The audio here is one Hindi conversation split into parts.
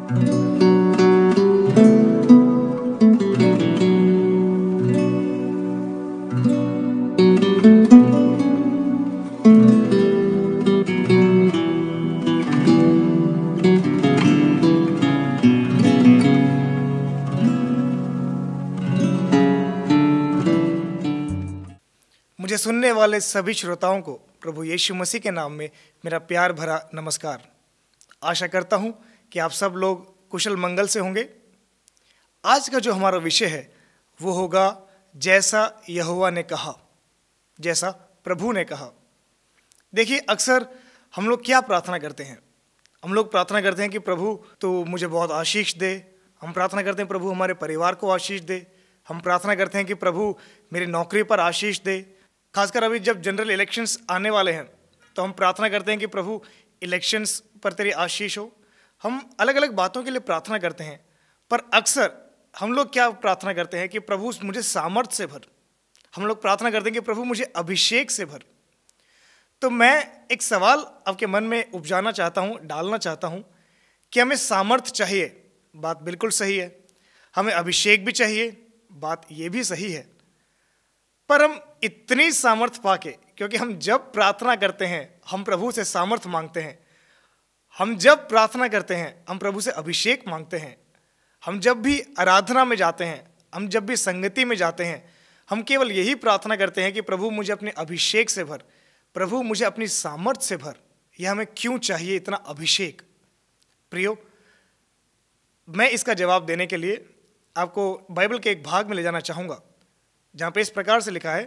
मुझे सुनने वाले सभी श्रोताओं को प्रभु यीशु मसीह के नाम में मेरा प्यार भरा नमस्कार। आशा करता हूं कि आप सब लोग कुशल मंगल से होंगे। आज का जो हमारा विषय है वो होगा जैसा यहोवा ने कहा, जैसा प्रभु ने कहा। देखिए, अक्सर हम लोग क्या प्रार्थना करते हैं? हम लोग प्रार्थना करते हैं कि प्रभु तो मुझे बहुत आशीष दे। हम प्रार्थना करते हैं प्रभु हमारे परिवार को आशीष दे। हम प्रार्थना करते हैं कि प्रभु मेरी नौकरी पर आशीष दे। खासकर अभी जब जनरल इलेक्शंस आने वाले हैं तो हम प्रार्थना करते हैं कि प्रभु इलेक्शंस पर तेरी आशीष हो। हम अलग अलग बातों के लिए प्रार्थना करते हैं, पर अक्सर हम लोग क्या प्रार्थना करते हैं कि प्रभु मुझे सामर्थ्य से भर। हम लोग प्रार्थना करते हैं कि प्रभु मुझे अभिषेक से भर। तो मैं एक सवाल आपके मन में उपजाना चाहता हूँ, डालना चाहता हूँ कि हमें सामर्थ्य चाहिए, बात बिल्कुल सही है। हमें अभिषेक भी चाहिए, बात ये भी सही है। पर हम इतनी सामर्थ्य पाके, क्योंकि हम जब प्रार्थना करते हैं हम प्रभु से सामर्थ्य मांगते हैं। हम जब प्रार्थना करते हैं हम प्रभु से अभिषेक मांगते हैं। हम जब भी आराधना में जाते हैं, हम जब भी संगति में जाते हैं, हम केवल यही प्रार्थना करते हैं कि प्रभु मुझे अपने अभिषेक से भर, प्रभु मुझे अपनी सामर्थ्य से भर। यह हमें क्यों चाहिए इतना अभिषेक? प्रियो, मैं इसका जवाब देने के लिए आपको बाइबल के एक भाग में ले जाना चाहूँगा जहाँ पे इस प्रकार से लिखा है।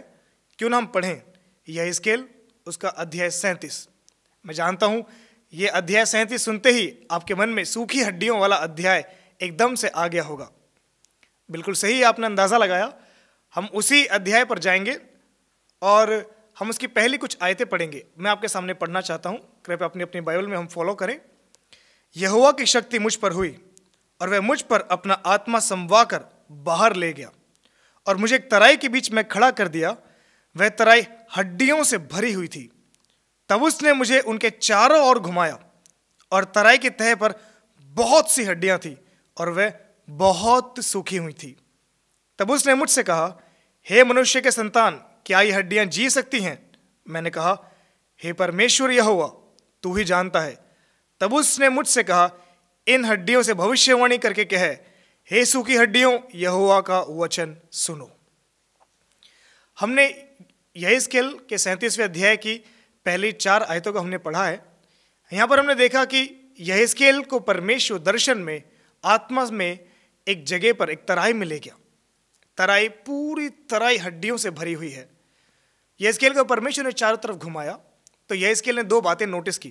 क्यों ना हम पढ़ें यहेजकेल उसका अध्याय 37। मैं जानता हूँ ये अध्याय 37 सुनते ही आपके मन में सूखी हड्डियों वाला अध्याय एकदम से आ गया होगा। बिल्कुल सही, आपने अंदाज़ा लगाया। हम उसी अध्याय पर जाएंगे और हम उसकी पहली कुछ आयतें पढ़ेंगे। मैं आपके सामने पढ़ना चाहता हूँ, कृपया अपनी अपनी बाइबल में हम फॉलो करें। यहोवा की शक्ति मुझ पर हुई और वह मुझ पर अपना आत्मा समवा कर बाहर ले गया और मुझे एक तराई के बीच में खड़ा कर दिया। वह तराई हड्डियों से भरी हुई थी। तब उसने मुझे उनके चारों ओर घुमाया और तराई की तह पर बहुत सी हड्डियां थी और वह बहुत सूखी हुई थी। तब उसने मुझसे कहा, हे मनुष्य के संतान, क्या ये हड्डियां जी सकती हैं? मैंने कहा, हे परमेश्वर यहोवा, तू ही जानता है। तब उसने मुझसे कहा, इन हड्डियों से भविष्यवाणी करके कह, हे सूखी हड्डियों, यहोवा का वचन सुनो। हमने यहेजकेल के 37वें अध्याय की पहली 4 आयतों को हमने पढ़ा है। यहाँ पर हमने देखा कि यहेजकेल को परमेश्वर दर्शन में, आत्मा में एक जगह पर एक तराई में ले गया। तराई, पूरी तराई हड्डियों से भरी हुई है। यहेजकेल को परमेश्वर ने चारों तरफ घुमाया तो यहेजकेल ने 2 बातें नोटिस की।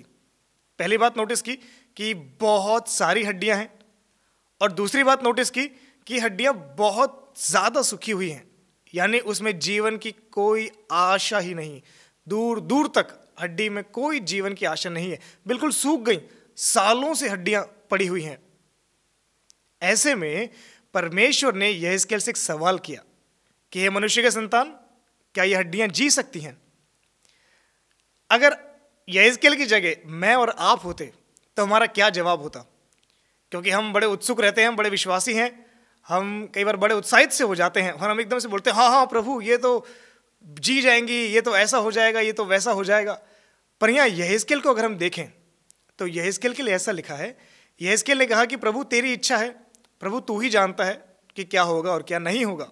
पहली बात नोटिस की कि बहुत सारी हड्डियां हैं, और दूसरी बात नोटिस की कि हड्डियां बहुत ज़्यादा सूखी हुई हैं, यानी उसमें जीवन की कोई आशा ही नहीं। दूर दूर तक हड्डी में कोई जीवन की आशा नहीं है, बिल्कुल सूख गई, सालों से हड्डियां पड़ी हुई हैं। ऐसे में परमेश्वर ने यहेजकेल से एक सवाल किया कि हे मनुष्य के संतान, क्या ये हड्डियां जी सकती हैं? अगर यहेजकेल की जगह मैं और आप होते तो हमारा क्या जवाब होता? क्योंकि हम बड़े उत्सुक रहते हैं, हम बड़े विश्वासी हैं, हम कई बार बड़े उत्साहित से हो जाते हैं और हम एकदम से बोलते हैं, हाँ हाँ प्रभु, ये तो जी जाएंगी, ये तो ऐसा हो जाएगा, ये तो वैसा हो जाएगा। पर यहाँ यहेजकेल को अगर हम देखें तो यहेजकेल के लिए ऐसा लिखा है, यहेजकेल ने कहा कि प्रभु तेरी इच्छा है, प्रभु तू ही जानता है कि क्या होगा और क्या नहीं होगा।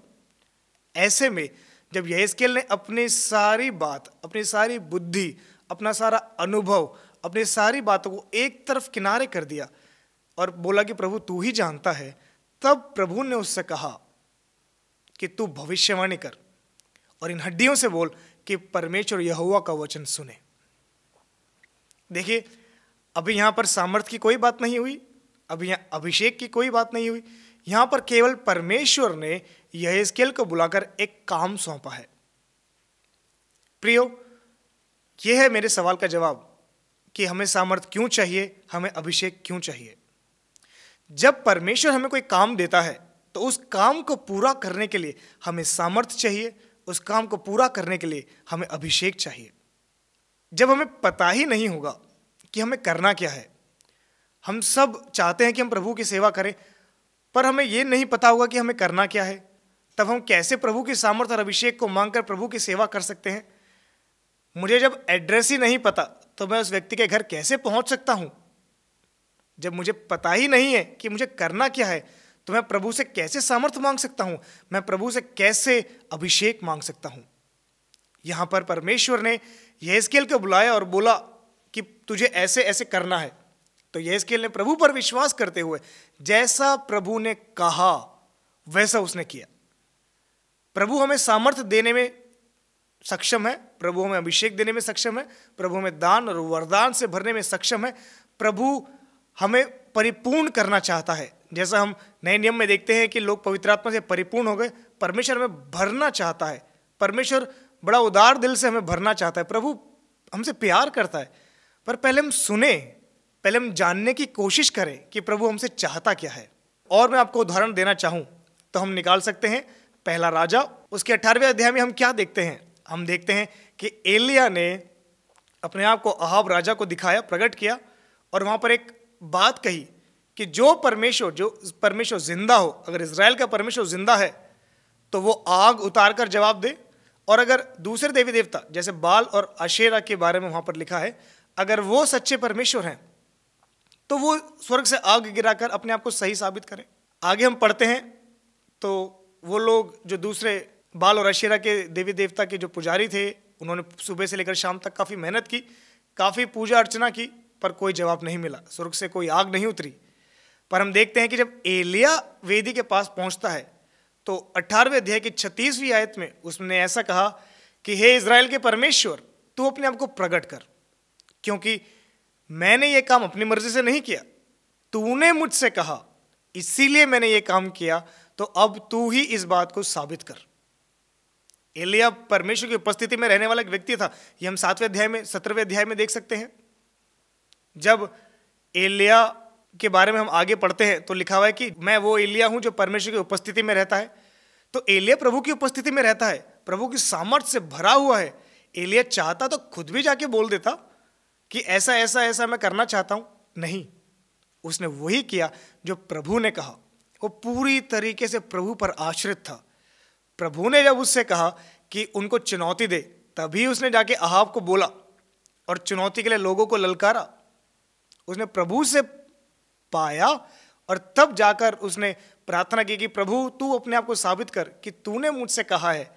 ऐसे में जब यहेजकेल ने अपनी सारी बात, अपनी सारी बुद्धि, अपना सारा अनुभव, अपनी सारी बातों को एक तरफ किनारे कर दिया और बोला कि प्रभु तू ही जानता है, तब प्रभु ने उससे कहा कि तू भविष्यवाणी कर और इन हड्डियों से बोल कि परमेश्वर यहोवा का वचन सुने। देखिए, अभी यहाँ पर सामर्थ्य की कोई बात नहीं हुई, अभी यहाँ अभिषेक की कोई बात नहीं हुई। यहाँ पर केवल परमेश्वर ने यहेजकेल को बुलाकर एक काम सौंपा है। प्रियो, यह है मेरे सवाल का जवाब कि हमें सामर्थ्य क्यों चाहिए, हमें अभिषेक क्यों चाहिए। जब परमेश्वर हमें कोई काम देता है तो उस काम को पूरा करने के लिए हमें सामर्थ्य चाहिए, उस काम को पूरा करने के लिए हमें अभिषेक चाहिए। जब हमें पता ही नहीं होगा कि हमें करना क्या है, हम सब चाहते हैं कि हम प्रभु की सेवा करें, पर हमें ये नहीं पता होगा कि हमें करना क्या है। तब हम कैसे प्रभु की सामर्थ और अभिषेक को मांगकर प्रभु की सेवा कर सकते हैं? मुझे जब एड्रेस ही नहीं पता तो मैं उस व्यक्ति के घर कैसे पहुंच सकता हूं? जब मुझे पता ही नहीं है कि मुझे करना क्या है, तो मैं प्रभु से कैसे सामर्थ मांग सकता हूं? मैं प्रभु से कैसे अभिषेक मांग सकता हूं? यहां पर परमेश्वर ने यहेजकेल को बुलाया और बोला कि तुझे ऐसे ऐसे करना है। तो यहेजकेल ने प्रभु पर विश्वास करते हुए जैसा प्रभु ने कहा वैसा उसने किया। प्रभु हमें सामर्थ देने में सक्षम है, प्रभु हमें अभिषेक देने में सक्षम है, प्रभु हमें दान और वरदान से भरने में सक्षम है। प्रभु हमें परिपूर्ण करना चाहता है। जैसा हम नए नियम में देखते हैं कि लोग पवित्र आत्मा से परिपूर्ण हो गए, परमेश्वर हमें भरना चाहता है। परमेश्वर बड़ा उदार दिल से हमें भरना चाहता है। प्रभु हमसे प्यार करता है, पर पहले हम सुने, पहले हम जानने की कोशिश करें कि प्रभु हमसे चाहता क्या है। और मैं आपको उदाहरण देना चाहूं तो हम निकाल सकते हैं पहला राजा, उसके 18वें अध्याय में हम क्या देखते हैं? हम देखते हैं कि एलिया ने अपने आप को अहाब राजा को दिखाया, प्रकट किया, और वहां पर एक बात कही कि जो परमेश्वर जिंदा हो, अगर इज़राइल का परमेश्वर जिंदा है तो वो आग उतार कर जवाब दे, और अगर दूसरे देवी देवता जैसे बाल और अशेरा के बारे में वहां पर लिखा है, अगर वो सच्चे परमेश्वर हैं तो वो स्वर्ग से आग गिराकर अपने आप को सही साबित करें। आगे हम पढ़ते हैं तो वो लोग जो दूसरे बाल और अशेरा के देवी देवता के जो पुजारी थे, उन्होंने सुबह से लेकर शाम तक काफ़ी मेहनत की, काफ़ी पूजा अर्चना की, पर कोई जवाब नहीं मिला, स्वर्ग से कोई आग नहीं उतरी। पर हम देखते हैं कि जब एलिया वेदी के पास पहुंचता है तो 18वें अध्याय की 36वीं आयत में उसने ऐसा कहा कि हे इज़राइल के परमेश्वर, तू अपने आप को प्रकट कर, क्योंकि मैंने ये काम अपनी मर्जी से नहीं किया, तूने मुझसे कहा, इसीलिए मैंने ये काम किया, तो अब तू ही इस बात को साबित कर। एलिया परमेश्वर की उपस्थिति में रहने वाला एक व्यक्ति था। ये हम 7वें अध्याय में 17वें अध्याय में देख सकते हैं। जब एलिया के बारे में हम आगे पढ़ते हैं तो लिखा हुआ है कि मैं वो एलिया हूं जो परमेश्वर की उपस्थिति में रहता है। तो एलिया प्रभु की उपस्थिति में रहता है, प्रभु की सामर्थ से भरा हुआ है। एलिया चाहता तो खुद भी जाके बोल देता कि ऐसा ऐसा ऐसा मैं करना चाहता हूं, नहीं, उसने वही किया जो प्रभु ने कहा। वो पूरी तरीके से प्रभु पर आश्रित था। प्रभु ने जब उससे कहा कि उनको चुनौती दे, तभी उसने जाके अहाब को बोला और चुनौती के लिए लोगों को ललकारा। उसने प्रभु से पाया और तब जाकर उसने प्रार्थना की कि प्रभु तू अपने आप को साबित कर कि तूने मुझसे कहा है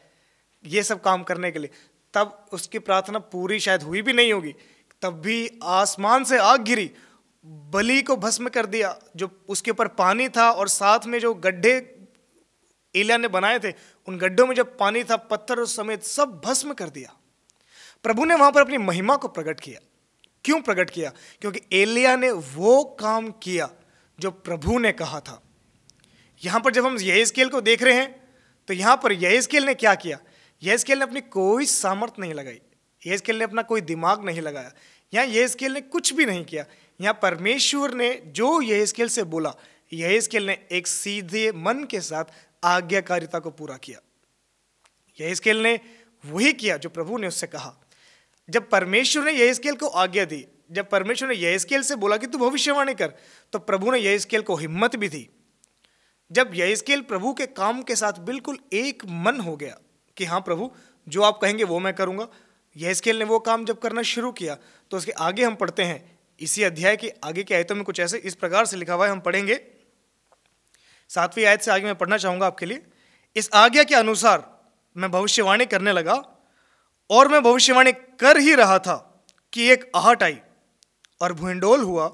ये सब काम करने के लिए। तब उसकी प्रार्थना पूरी शायद हुई भी नहीं होगी, तब भी आसमान से आग गिरी, बलि को भस्म कर दिया, जो उसके ऊपर पानी था और साथ में जो गड्ढे एलिया ने बनाए थे, उन गड्ढों में जब पानी था, पत्थर समेत सब भस्म कर दिया। प्रभु ने वहां पर अपनी महिमा को प्रकट किया। क्यों प्रकट किया? क्योंकि एलिया ने वो काम किया जो प्रभु ने कहा था। यहां पर जब हम यहेजकेल को देख रहे हैं तो यहां पर यहेजकेल ने क्या किया? यहेजकेल ने अपनी कोई सामर्थ नहीं लगाई, यहेजकेल ने अपना कोई दिमाग नहीं लगाया, यहां यहेजकेल ने कुछ भी नहीं किया। यहां परमेश्वर ने जो यहेजकेल से बोला, यहेजकेल ने एक सीधे मन के साथ आज्ञाकारिता को पूरा किया। यहेजकेल ने वही किया जो प्रभु ने उससे कहा। जब परमेश्वर ने यहेजकेल को आज्ञा दी, जब परमेश्वर ने यहेजकेल से बोला कि तू भविष्यवाणी कर, तो प्रभु ने यहेजकेल को हिम्मत भी दी। जब यहेजकेल प्रभु के काम के साथ बिल्कुल एक मन हो गया कि हाँ प्रभु जो आप कहेंगे वो मैं करूंगा, यहेजकेल ने वो काम जब करना शुरू किया तो उसके आगे हम पढ़ते हैं, इसी अध्याय के आगे की आयतों में कुछ ऐसे इस प्रकार से लिखा हुआ है, हम पढ़ेंगे 7वीं आयत से आगे मैं पढ़ना चाहूंगा आपके लिए। इस आज्ञा के अनुसार मैं भविष्यवाणी करने लगा और मैं भविष्यवाणी कर ही रहा था कि एक आहट आई और भूंडोल हुआ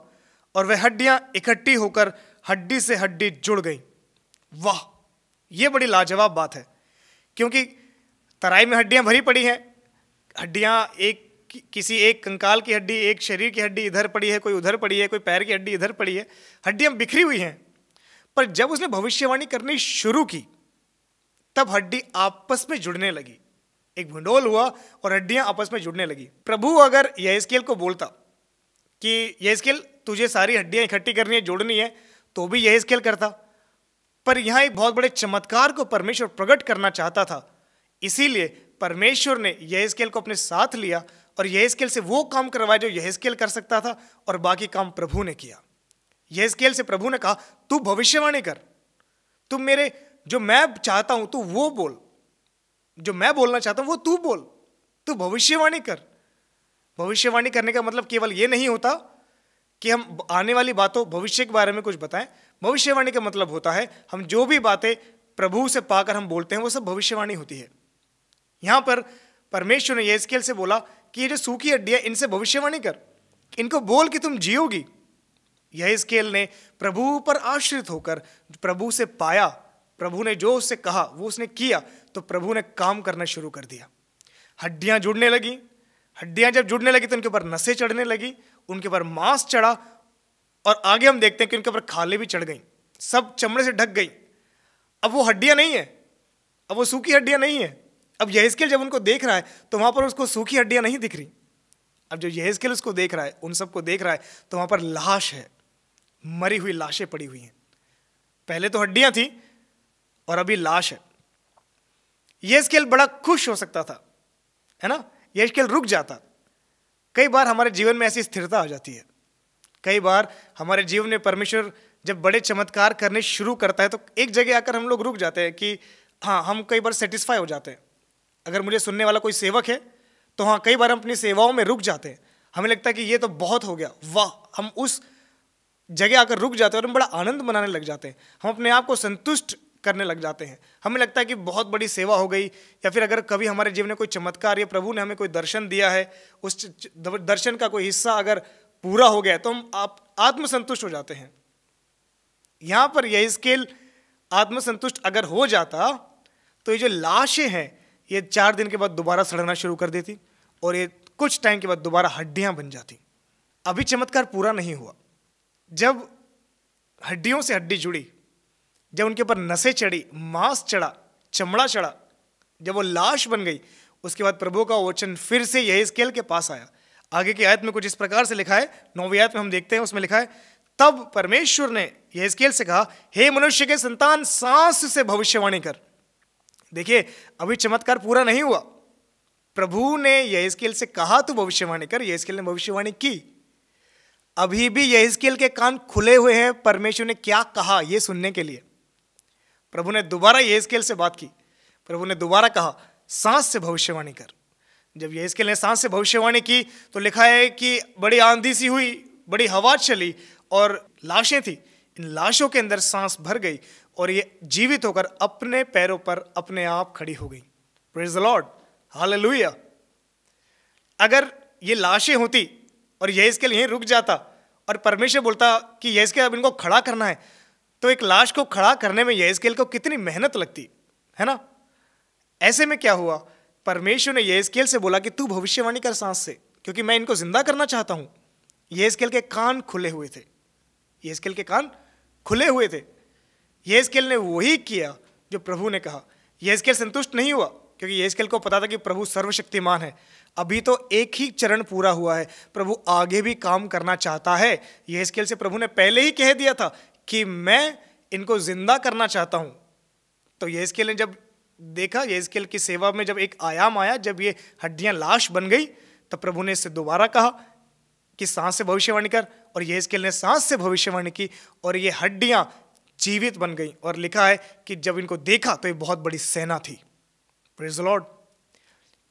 और वह हड्डियां इकट्ठी होकर हड्डी से हड्डी जुड़ गई। वाह, यह बड़ी लाजवाब बात है, क्योंकि तराई में हड्डियां भरी पड़ी हैं। हड्डियां किसी एक कंकाल की हड्डी, एक शरीर की हड्डी इधर पड़ी है, कोई उधर पड़ी है, कोई पैर की हड्डी इधर पड़ी है, हड्डियां बिखरी हुई हैं। पर जब उसने भविष्यवाणी करनी शुरू की तब हड्डी आपस में जुड़ने लगी, एक भूंडोल हुआ और हड्डियां आपस में जुड़ने लगी। प्रभु अगर यहेजकेल को बोलता कि यहेजकेल तुझे सारी हड्डियां इकट्ठी करनी है, जोड़नी है, तो भी यहेजकेल करता। पर यहां एक बहुत बड़े चमत्कार को परमेश्वर प्रकट करना चाहता था, इसीलिए परमेश्वर ने यहेजकेल को अपने साथ लिया और यहेजकेल से वो काम करवाया जो यहेजकेल कर सकता था और बाकी काम प्रभु ने किया। यहेजकेल से प्रभु ने कहा, तू भविष्यवाणी कर, तुम मेरे जो मैं चाहता हूं तू वो बोल, जो मैं बोलना चाहता हूं वो तू बोल, तू भविष्यवाणी कर। भविष्यवाणी करने का मतलब केवल ये नहीं होता कि हम आने वाली बातों भविष्य के बारे में कुछ बताएं। भविष्यवाणी का मतलब होता है हम जो भी बातें प्रभु से पाकर हम बोलते हैं वो सब भविष्यवाणी होती है। यहां पर परमेश्वर ने यहेजकेल से बोला कि ये जो सूखी हड्डियां, इनसे भविष्यवाणी कर, इनको बोल कि तुम जियोगी। यहेजकेल ने प्रभु पर आश्रित होकर प्रभु से पाया, प्रभु ने जो उससे कहा वो उसने किया, तो प्रभु ने काम करना शुरू कर दिया। हड्डियां जुड़ने लगी, हड्डियां जब जुड़ने लगी तो उनके ऊपर नसें चढ़ने लगी, उनके ऊपर मांस चढ़ा, और आगे हम देखते हैं कि उनके ऊपर खालें भी चढ़ गई, सब चमड़े से ढक गई। अब वो हड्डियां नहीं है, अब वो सूखी हड्डियां नहीं है। अब यहेजकेल जब उनको देख रहा है तो वहां पर उसको सूखी हड्डियां नहीं दिख रही। अब जो यहेजकेल उसको देख रहा है, उन सबको देख रहा है, तो वहां पर लाश है, मरी हुई लाशें पड़ी हुई हैं। पहले तो हड्डियां थी और अभी लाश है। यहेजकेल बड़ा खुश हो सकता था, है ना, यहेजकेल रुक जाता। कई बार हमारे जीवन में ऐसी स्थिरता आ जाती है, कई बार हमारे जीवन में परमेश्वर जब बड़े चमत्कार करने शुरू करता है तो एक जगह आकर हम लोग रुक जाते हैं कि हाँ, हम कई बार सेटिस्फाई हो जाते हैं। अगर मुझे सुनने वाला कोई सेवक है तो हाँ, कई बार हम अपनी सेवाओं में रुक जाते हैं, हमें लगता है कि ये तो बहुत हो गया, वाह, हम उस जगह आकर रुक जाते हैं और हम बड़ा आनंद मनाने लग जाते हैं, हम अपने आप को संतुष्ट करने लग जाते हैं। हमें लगता है कि बहुत बड़ी सेवा हो गई, या फिर अगर कभी हमारे जीवन में कोई चमत्कार या प्रभु ने हमें कोई दर्शन दिया है, उस दर्शन का कोई हिस्सा अगर पूरा हो गया तो हम आत्मसंतुष्ट हो जाते हैं। यहां पर यहेजकेल आत्मसंतुष्ट अगर हो जाता तो ये जो लाशें हैं ये 4 दिन के बाद दोबारा सड़ना शुरू कर देती और ये कुछ टाइम के बाद दोबारा हड्डियां बन जाती। अभी चमत्कार पूरा नहीं हुआ। जब हड्डियों से हड्डी जुड़ी, जब उनके ऊपर नसें चढ़ी, मांस चढ़ा, चमड़ा चढ़ा, जब वो लाश बन गई, उसके बाद प्रभु का वचन फिर से यहेजकेल के पास आया। आगे की आयत में कुछ इस प्रकार से लिखा है, 9वीं आयत में हम देखते हैं, उसमें लिखा है, तब परमेश्वर ने यहेजकेल से कहा, हे मनुष्य के संतान, सांस से भविष्यवाणी कर। देखिए, अभी चमत्कार पूरा नहीं हुआ। प्रभु ने यहेजकेल से कहा तू भविष्यवाणी कर, यहेजकेल ने भविष्यवाणी की। अभी भी यहेजकेल के कान खुले हुए हैं परमेश्वर ने क्या कहा यह सुनने के लिए। प्रभु ने दोबारा यहेजकेल से बात की, प्रभु ने दोबारा कहा सांस से भविष्यवाणी कर। जब यहेजकेल ने सांस से भविष्यवाणी की तो लिखा है कि बड़ी आंधी सी हुई, बड़ी हवा चली और लाशें थी, इन लाशों के अंदर सांस भर गई और ये जीवित होकर अपने पैरों पर अपने आप खड़ी हो गई। Praise the Lord, hallelujah. अगर ये लाशें होती और यहेजकेल यहीं रुक जाता और परमेश्वर बोलता कि यहेजकेल अब इनको खड़ा करना है, तो एक लाश को खड़ा करने में यहेजकेल को कितनी मेहनत लगती है ना। ऐसे में क्या हुआ, परमेश्वर ने यहेजकेल से बोला कि तू भविष्यवाणी कर सांस से, क्योंकि मैं इनको जिंदा करना चाहता हूं। यहेजकेल के कान खुले हुए थे, यहेजकेल के कान खुले हुए थे। यहेजकेल ने वही किया जो प्रभु ने कहा। यहेजकेल संतुष्ट नहीं हुआ, क्योंकि यहेजकेल को पता था कि प्रभु सर्वशक्तिमान है। अभी तो एक ही चरण पूरा हुआ है, प्रभु आगे भी काम करना चाहता है। यहेजकेल से प्रभु ने पहले ही कह दिया था कि मैं इनको जिंदा करना चाहता हूं। तो यहेजकेल ने जब देखा, यहेजकेल की सेवा में जब एक आयाम आया, जब ये हड्डियां लाश बन गई, तब प्रभु ने इससे दोबारा कहा कि सांस से भविष्यवाणी कर, और यहेजकेल ने सांस से भविष्यवाणी की और ये हड्डियां जीवित बन गई। और लिखा है कि जब इनको देखा तो ये बहुत बड़ी सेना थी। Praise the Lord.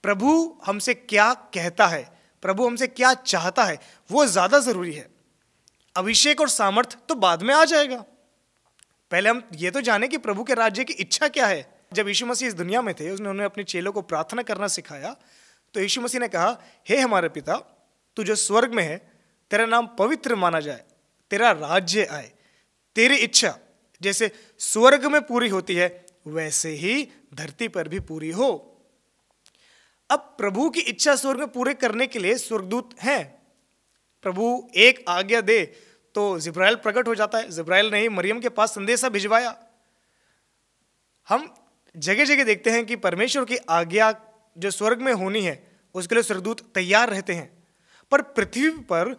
प्रभु हमसे क्या कहता है, प्रभु हमसे क्या चाहता है, वो ज्यादा जरूरी है। अभिषेक और सामर्थ तो बाद में आ जाएगा, पहले हम ये तो जाने कि प्रभु के राज्य की इच्छा क्या है। जब यीशु मसीह इस दुनिया में थे, उन्होंने अपने चेलों को प्रार्थना करना सिखाया, तो यीशु मसीह ने कहा, हे हमारे पिता, तू जो स्वर्ग में है, तेरा नाम पवित्र माना जाए, तेरा राज्य आए, तेरी इच्छा जैसे स्वर्ग में पूरी होती है वैसे ही धरती पर भी पूरी हो। अब प्रभु की इच्छा स्वर्ग में पूरे करने के लिए स्वर्गदूत हैं। प्रभु एक आज्ञा दे तो जिब्राइल प्रकट हो जाता है। जिब्राइल ने ही मरियम के पास संदेशा भिजवाया। हम जगह जगह देखते हैं कि परमेश्वर की आज्ञा जो स्वर्ग में होनी है उसके लिए स्वर्गदूत तैयार रहते हैं, पर पृथ्वी पर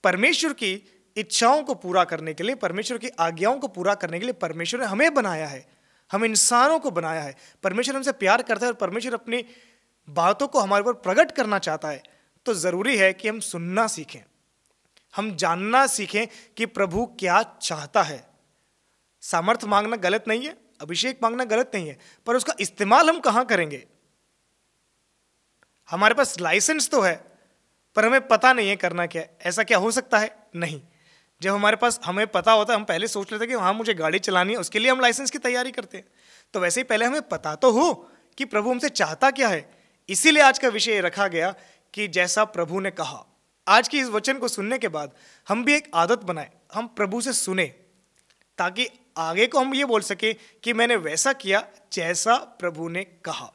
परमेश्वर की इच्छाओं को पूरा करने के लिए, परमेश्वर की आज्ञाओं को पूरा करने के लिए परमेश्वर ने हमें बनाया है, हम इंसानों को बनाया है। परमेश्वर हमसे प्यार करता है और परमेश्वर अपनी बातों को हमारे ऊपर प्रकट करना चाहता है। तो जरूरी है कि हम सुनना सीखें। हम जानना सीखें कि प्रभु क्या चाहता है। सामर्थ मांगना गलत नहीं है, अभिषेक मांगना गलत नहीं है, पर उसका इस्तेमाल हम कहां करेंगे। हमारे पास लाइसेंस तो है पर हमें पता नहीं है करना क्या है। ऐसा क्या हो सकता है? नहीं। जब हमारे पास हमें पता होता है, हम पहले सोच लेते हैं कि हाँ मुझे गाड़ी चलानी है, उसके लिए हम लाइसेंस की तैयारी करते हैं। तो वैसे ही पहले हमें पता तो हो कि प्रभु हमसे चाहता क्या है। इसीलिए आज का विषय रखा गया कि जैसा प्रभु ने कहा। आज की इस वचन को सुनने के बाद हम भी एक आदत बनाए, हम प्रभु से सुने, ताकि आगे को हम ये बोल सके कि मैंने वैसा किया जैसा प्रभु ने कहा।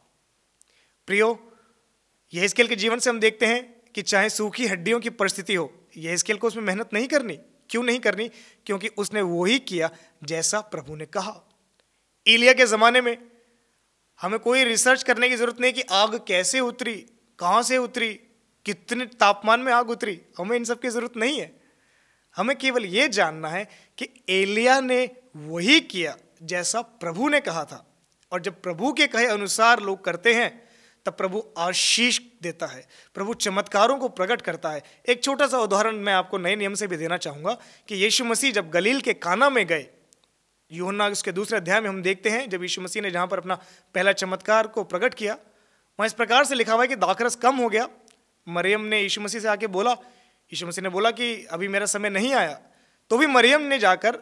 प्रियो, यहेजकेल के जीवन से हम देखते हैं कि चाहे सूखी हड्डियों की परिस्थिति हो, यहेजकेल को उसमें मेहनत नहीं करनी। क्यों नहीं करनी? क्योंकि उसने वही किया जैसा प्रभु ने कहा। एलिया के ज़माने में हमें कोई रिसर्च करने की ज़रूरत नहीं कि आग कैसे उतरी, कहाँ से उतरी, कितने तापमान में आग उतरी। हमें इन सब की ज़रूरत नहीं है। हमें केवल ये जानना है कि एलिया ने वही किया जैसा प्रभु ने कहा था। और जब प्रभु के कहे अनुसार लोग करते हैं तब प्रभु आशीष देता है, प्रभु चमत्कारों को प्रकट करता है। एक छोटा सा उदाहरण मैं आपको नए नियम से भी देना चाहूँगा कि यीशु मसीह जब गलील के काना में गए, यूहन्ना उसके दूसरे अध्याय में हम देखते हैं जब यीशु मसीह ने जहाँ पर अपना पहला चमत्कार को प्रकट किया, वहाँ इस प्रकार से लिखा हुआ है कि दाखरस कम हो गया। मरियम ने यीशु मसीह से आके बोला, यीशु मसीह ने बोला कि अभी मेरा समय नहीं आया। तो भी मरियम ने जाकर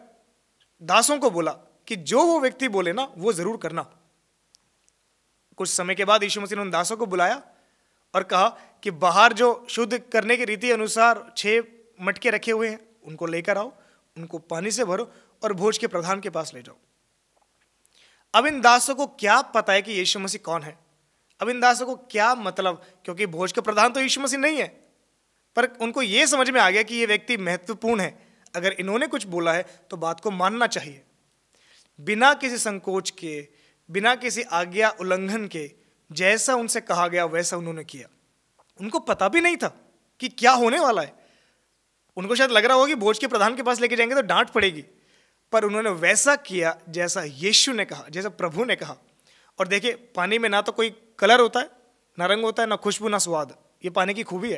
दासों को बोला कि जो वो व्यक्ति बोले ना वो ज़रूर करना। कुछ समय के बाद यीशु मसीह ने उन दासों को बुलाया और कहा कि बाहर जो शुद्ध करने की रीति अनुसार 6 मटके रखे हुए हैं उनको लेकर आओ, उनको पानी से भरो और भोज के प्रधान के पास ले जाओ। अब इन दासों को क्या पता है कि यीशु मसीह कौन है? अब इन दासों को क्या मतलब, क्योंकि भोज के प्रधान तो यीशु मसीह नहीं है, पर उनको यह समझ में आ गया कि ये व्यक्ति महत्वपूर्ण है। अगर इन्होंने कुछ बोला है तो बात को मानना चाहिए। बिना किसी संकोच के, बिना किसी आज्ञा उल्लंघन के, जैसा उनसे कहा गया वैसा उन्होंने किया। उनको पता भी नहीं था कि क्या होने वाला है। उनको शायद लग रहा होगा कि भोज के प्रधान के पास लेके जाएंगे तो डांट पड़ेगी, पर उन्होंने वैसा किया जैसा यीशु ने कहा, जैसा प्रभु ने कहा। और देखिए, पानी में ना तो कोई कलर होता है, ना रंग होता है, ना खुशबू, ना स्वाद। ये पानी की खूबी है।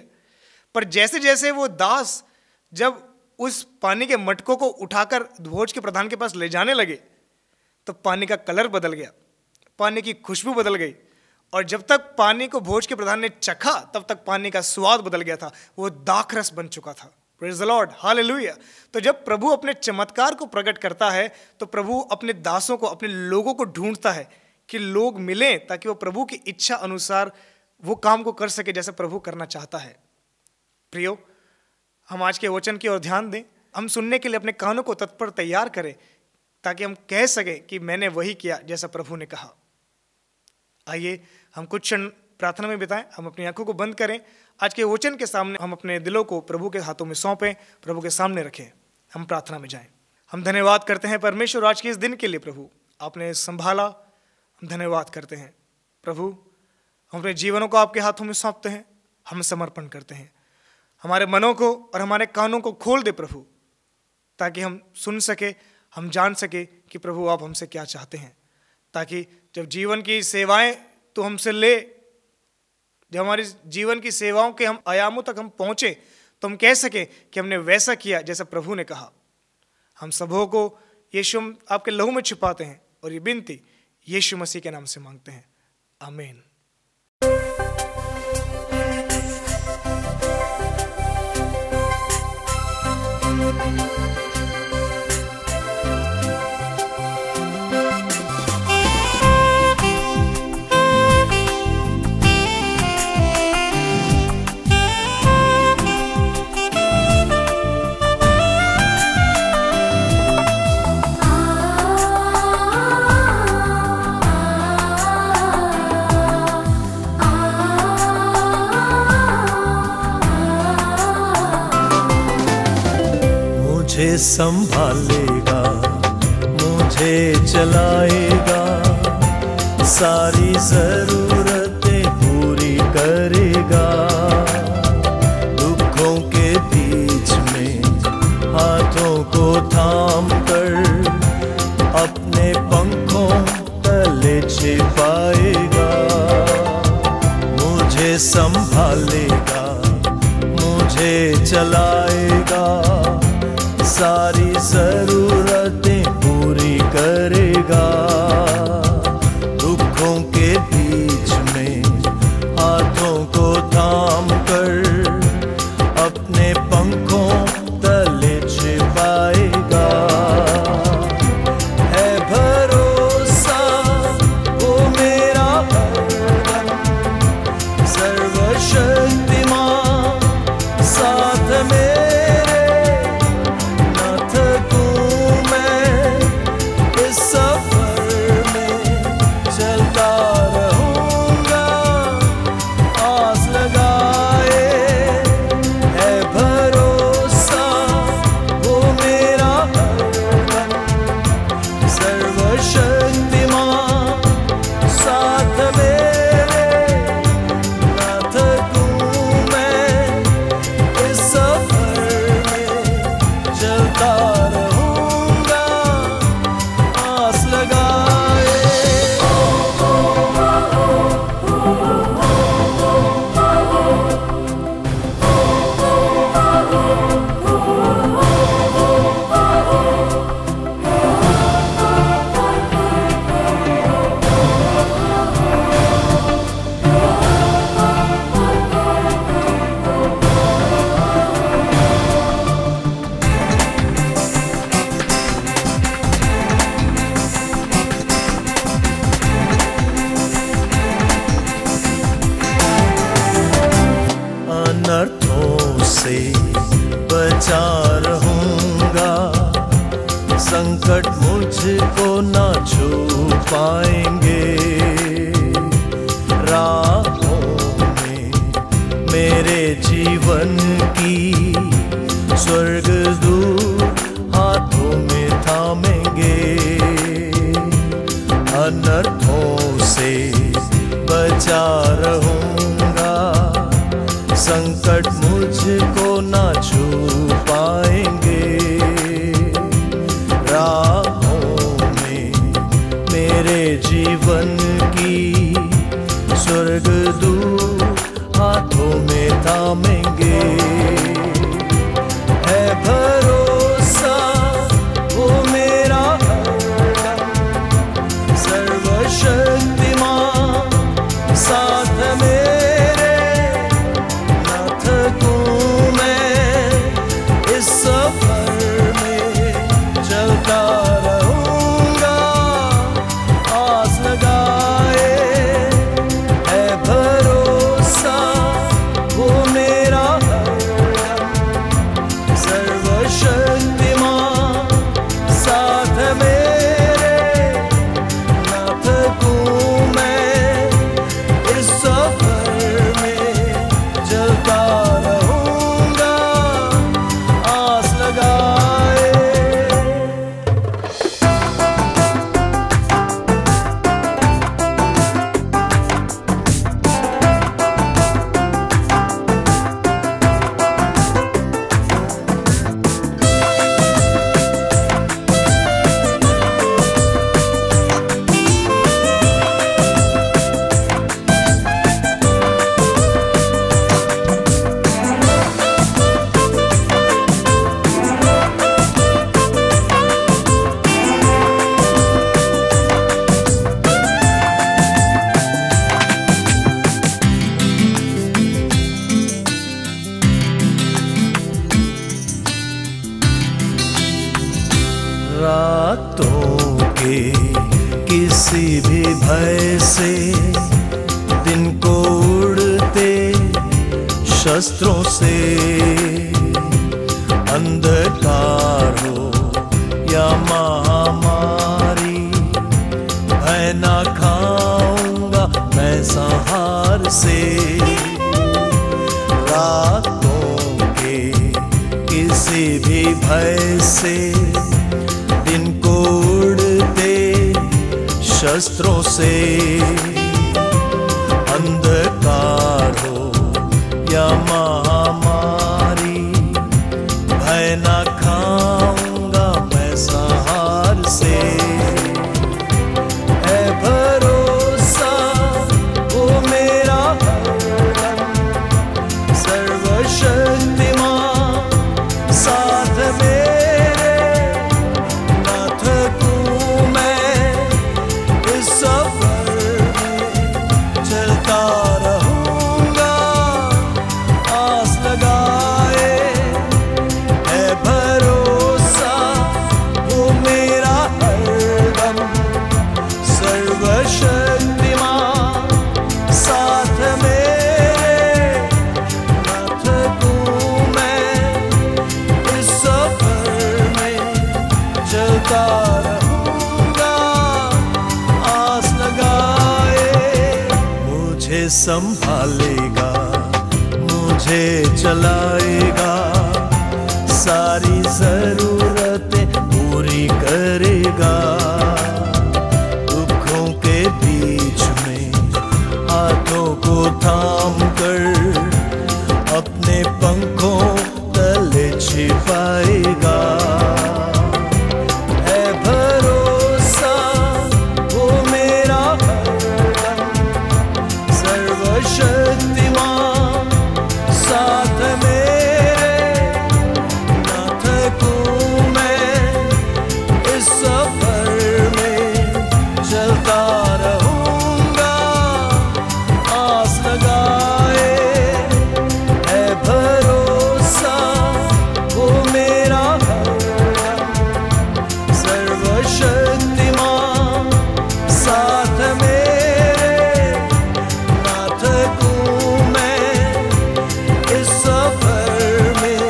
पर जैसे जैसे वो दास जब उस पानी के मटकों को उठाकर भोज के प्रधान के पास ले जाने लगे तो पानी का कलर बदल गया, पानी की खुशबू बदल गई। और जब तक पानी को भोज के प्रधान ने चखा तब तक पानी का स्वाद बदल गया था, वो दाखरस बन चुका था। Praise the Lord, hallelujah. तो जब प्रभु अपने चमत्कार को प्रकट करता है तो प्रभु अपने दासों को, अपने लोगों को ढूंढता है कि लोग मिलें ताकि वो प्रभु की इच्छा अनुसार वो काम को कर सके जैसा प्रभु करना चाहता है। प्रियो, हम आज के वचन की ओर ध्यान दें। हम सुनने के लिए अपने कानों को तत्पर तैयार करें ताकि हम कह सकें कि मैंने वही किया जैसा प्रभु ने कहा। आइए हम कुछ क्षण प्रार्थना में बिताएं। हम अपनी आंखों को बंद करें। आज के वचन के सामने हम अपने दिलों को प्रभु के हाथों में सौंपें, प्रभु के सामने रखें। हम प्रार्थना में जाएं। हम धन्यवाद करते हैं परमेश्वर आज के इस दिन के लिए। प्रभु, आपने संभाला, हम धन्यवाद करते हैं। प्रभु, हम अपने जीवनों को आपके हाथों में सौंपते हैं, हम समर्पण करते हैं। हमारे मनों को और हमारे कानों को खोल दे प्रभु, ताकि हम सुन सके, हम जान सके कि प्रभु आप हमसे क्या चाहते हैं। ताकि जब जीवन की सेवाएं तो हमसे ले, जब हमारी जीवन की सेवाओं के हम आयामों तक हम पहुँचे तो हम कह सकें कि हमने वैसा किया जैसा प्रभु ने कहा। हम सबों को यीशु आपके लहू में छुपाते हैं और ये विनती यीशु मसीह के नाम से मांगते हैं, आमीन। मुझे संभालेगा, मुझे चलाएगा, सारी जरूरतें पूरी करेगा। दुखों के बीच में हाथों को थाम कर अपने पंखों तले छिपाएगा। मुझे संभालेगा, मुझे चलाएगा, सारी जरूरतें पूरी करेगा। दुखों के बीच में हाथों को थाम कर अपने पंखों तले छिपाएगा। है भरोसा वो मेरा हरदम, सर्वशक्तिमान साथ मेरे। न थकूं मैं इस सफर में, चलता रहूंगा आस लगाए। है भरोसा वो मेरा हरदम, सर्वशक्तिमान साथ मेरे। न थकूं मैं इस सफर में, चलता रहूंगा आस लगाए। अनर्थों से बचा रहूंगा, संकट मुझको ना छू पाएंगे। राहों में मेरे जीवन की स्वर्गदूत हाथों में थामेंगे। अनर्थों से बचा रहूंगा, संकट मुझको ना छू पाएंगे। राहों में मेरे जीवन की स्वर्गदूत हाथों में थामेंगे। है भरोसा वो मेरा हरदम, सर्वशक्तिमान साथ मेरे। न थकूं मैं इस सफर में, चलता रहूंगा आस लगाए। है भरोसा वो मेरा हरदम, सर्वशक्तिमान साथ मेरे। न थकूं मैं इस सफर में, चलता रहूंगा आस लगाए। रातों के किसी भी भय से, दिन को उड़ते शस्त्रों से। अंधकार हो या महामारी, भय ना खाऊंगा मैं संहार से। रातों के किसी भी भय से, दिन को उड़ते शस्त्रों से। अंधकार हो या महामारी, भय ना खाऊंगा मैं संहार से। है भरोसा वो मेरा हरदम, सर्वशक्तिमान साथ मेरे। ये संभालेगा, मुझे चलाएगा, सारी जरूरतें पूरी करेगा। दुखों के बीच में हाथों को थाम कर अपने पंखों तले छिपाएगा। है भरोसा वो मेरा हरदम, सर्वशक्तिमान साथ मेरे, ना थकूं मैं इस सफर में, चलता रहूंगा आस लगाए। है भरोसा वो मेरा हरदम, सर्वशक्तिमान साथ मेरे, ना थकूं मैं इस सफर में,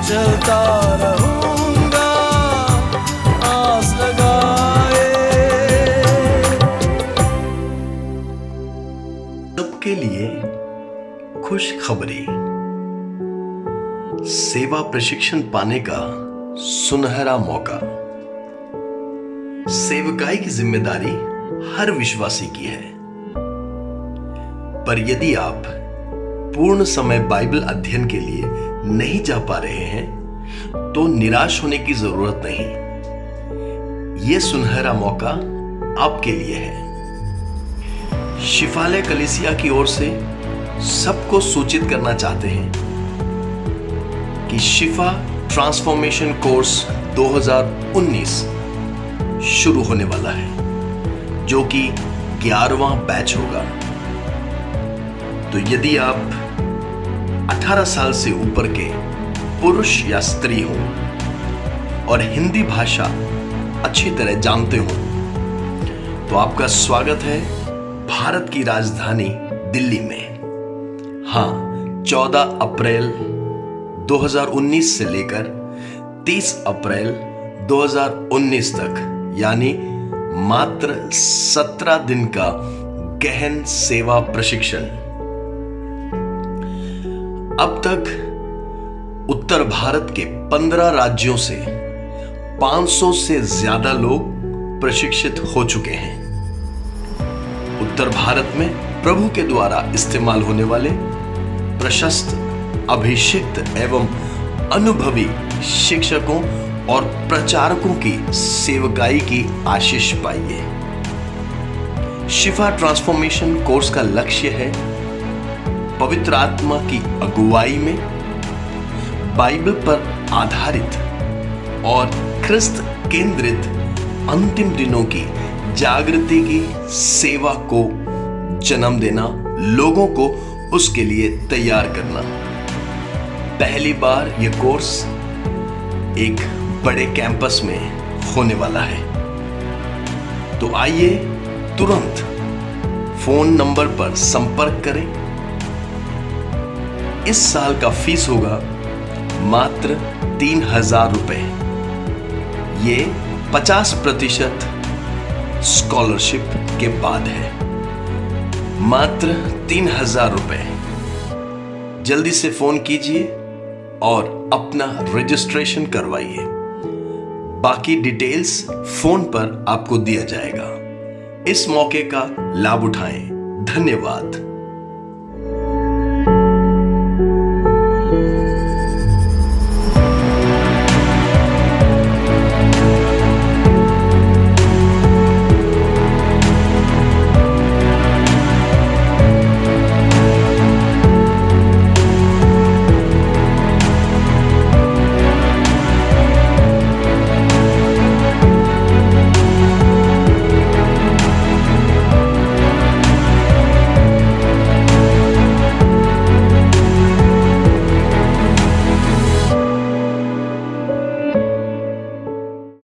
चलता रहूंगा आस लगाए। सबके लिए खुश खबरी। सेवा प्रशिक्षण पाने का सुनहरा मौका। सेवकाई की जिम्मेदारी हर विश्वासी की है, पर यदि आप पूर्ण समय बाइबल अध्ययन के लिए नहीं जा पा रहे हैं तो निराश होने की जरूरत नहीं। यह सुनहरा मौका आपके लिए है। शिफालय कलीसिया की ओर से सबको सूचित करना चाहते हैं कि शिफा ट्रांसफॉर्मेशन कोर्स 2019 शुरू होने वाला है, जो कि 11वां बैच होगा। तो यदि आप 18 साल से ऊपर के पुरुष या स्त्री हो और हिंदी भाषा अच्छी तरह जानते हो तो आपका स्वागत है भारत की राजधानी दिल्ली में। हाँ, 14 अप्रैल 2019 से लेकर 30 अप्रैल 2019 तक, यानी मात्र 17 दिन का गहन सेवा प्रशिक्षण। अब तक उत्तर भारत के 15 राज्यों से 500 से ज्यादा लोग प्रशिक्षित हो चुके हैं। उत्तर भारत में प्रभु के द्वारा इस्तेमाल होने वाले प्रशस्त, अभिषिक्त एवं अनुभवी शिक्षकों और प्रचारकों की सेवकाई की आशीष पाइए। शिफा ट्रांसफॉर्मेशन कोर्स का लक्ष्य है पवित्र आत्मा की अगुवाई में बाइबल पर आधारित और ख्रिस्त केंद्रित अंतिम दिनों की जागृति की सेवा को जन्म देना, लोगों को उसके लिए तैयार करना। पहली बार यह कोर्स एक बड़े कैंपस में होने वाला है। तो आइए तुरंत फोन नंबर पर संपर्क करें। इस साल का फीस होगा मात्र 3,000 रुपए। ये 50% स्कॉलरशिप के बाद है। मात्र 3,000 रुपए। जल्दी से फोन कीजिए और अपना रजिस्ट्रेशन करवाइए। बाकी डिटेल्स फोन पर आपको दिया जाएगा। इस मौके का लाभ उठाएं। धन्यवाद।